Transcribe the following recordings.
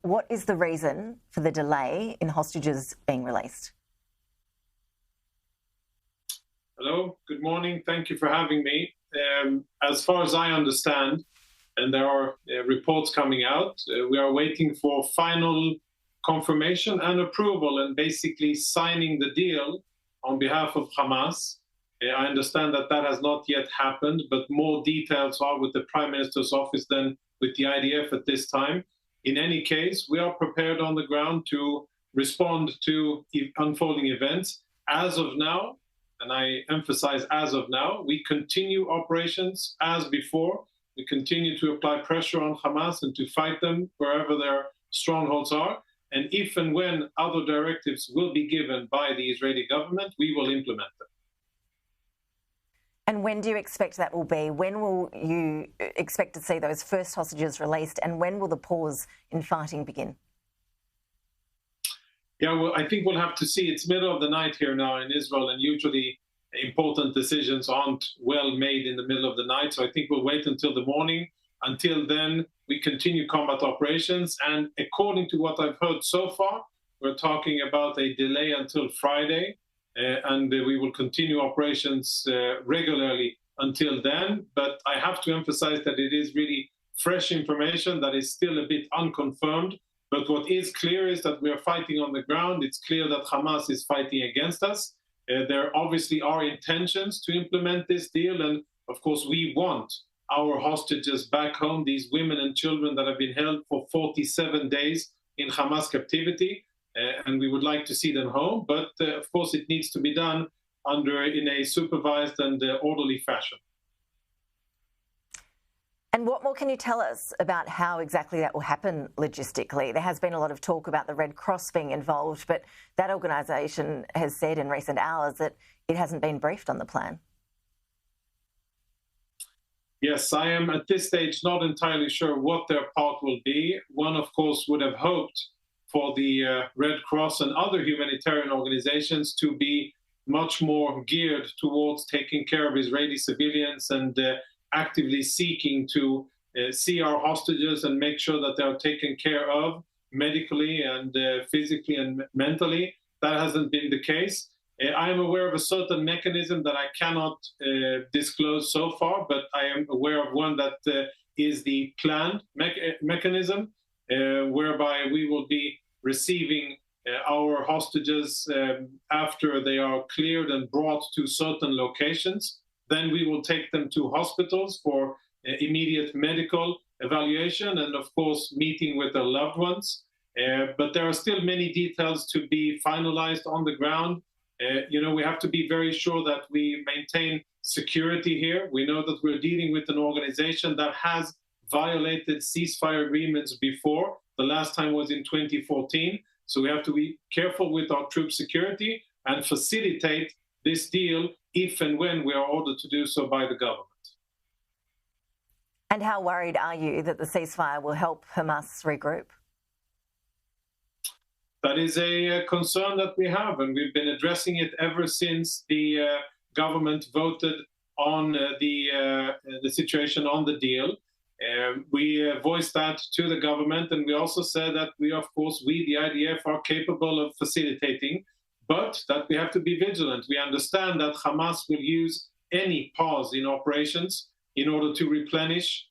what is the reason for the delay in hostages being released? Hello, good morning. Thank you for having me. As far as I understand, and there are reports coming out, we are waiting for final confirmation and approval and basically signing the deal on behalf of Hamas. I understand that that has not yet happened, but more details are with the Prime Minister's office than with the IDF at this time. In any case, we are prepared on the ground to respond to unfolding events. As of now, and I emphasize as of now, we continue operations as before. We continue to apply pressure on Hamas and to fight them wherever their strongholds are. And if and when other directives will be given by the Israeli government, we will implement them. And when do you expect that will be? When will you expect to see those first hostages released, and when will the pause in fighting begin? Yeah, well, I think we'll have to see. It's middle of the night here now in Israel, and usually important decisions aren't well made in the middle of the night. So I think we'll wait until the morning. Until then, we continue combat operations. And according to what I've heard so far, we're talking about a delay until Friday. And we will continue operations regularly until then. But I have to emphasize that it is really fresh information that is still a bit unconfirmed. But what is clear is that we are fighting on the ground. It's clear that Hamas is fighting against us. There obviously are intentions to implement this deal. And of course, we want our hostages back home, these women and children that have been held for 47 days in Hamas captivity. And we would like to see them home. But of course, it needs to be done in a supervised and orderly fashion. And what more can you tell us about how exactly that will happen logistically? There has been a lot of talk about the Red Cross being involved, but that organisation has said in recent hours that it hasn't been briefed on the plan. Yes, I am at this stage not entirely sure what their part will be. One, of course, would have hoped for the Red Cross and other humanitarian organizations to be much more geared towards taking care of Israeli civilians and actively seeking to see our hostages and make sure that they are taken care of medically and physically and mentally. That hasn't been the case. I am aware of a certain mechanism that I cannot disclose so far, but I am aware of one that is the planned mechanism, whereby we will be receiving our hostages after they are cleared and brought to certain locations. Then we will take them to hospitals for immediate medical evaluation and, of course, meeting with their loved ones. But there are still many details to be finalized on the ground. We have to be very sure that we maintain security here. We know that we're dealing with an organization that has violated ceasefire agreements before. The last time was in 2014. So we have to be careful with our troop security and facilitate this deal if and when we are ordered to do so by the government. And how worried are you that the ceasefire will help Hamas regroup? That is a concern that we have, and we've been addressing it ever since the government voted on the situation on the deal. We voiced that to the government, and we also said that we, the IDF, are capable of facilitating, but that we have to be vigilant. We understand that Hamas will use any pause in operations in order to replenish,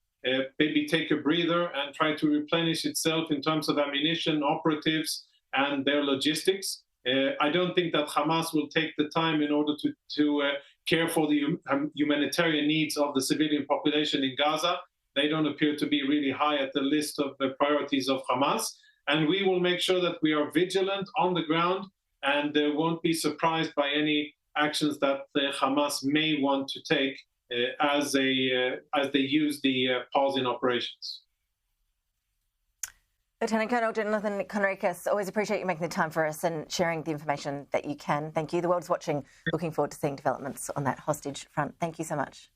maybe take a breather and try to replenish itself in terms of ammunition, operatives, and their logistics. I don't think that Hamas will take the time in order to care for the humanitarian needs of the civilian population in Gaza. They don't appear to be really high at the list of the priorities of Hamas. And we will make sure that we are vigilant on the ground and won't be surprised by any actions that Hamas may want to take as they use the pause in operations. Lieutenant Colonel Jonathan Conricus, always appreciate you making the time for us and sharing the information that you can. Thank you. The world's watching. Looking forward to seeing developments on that hostage front. Thank you so much.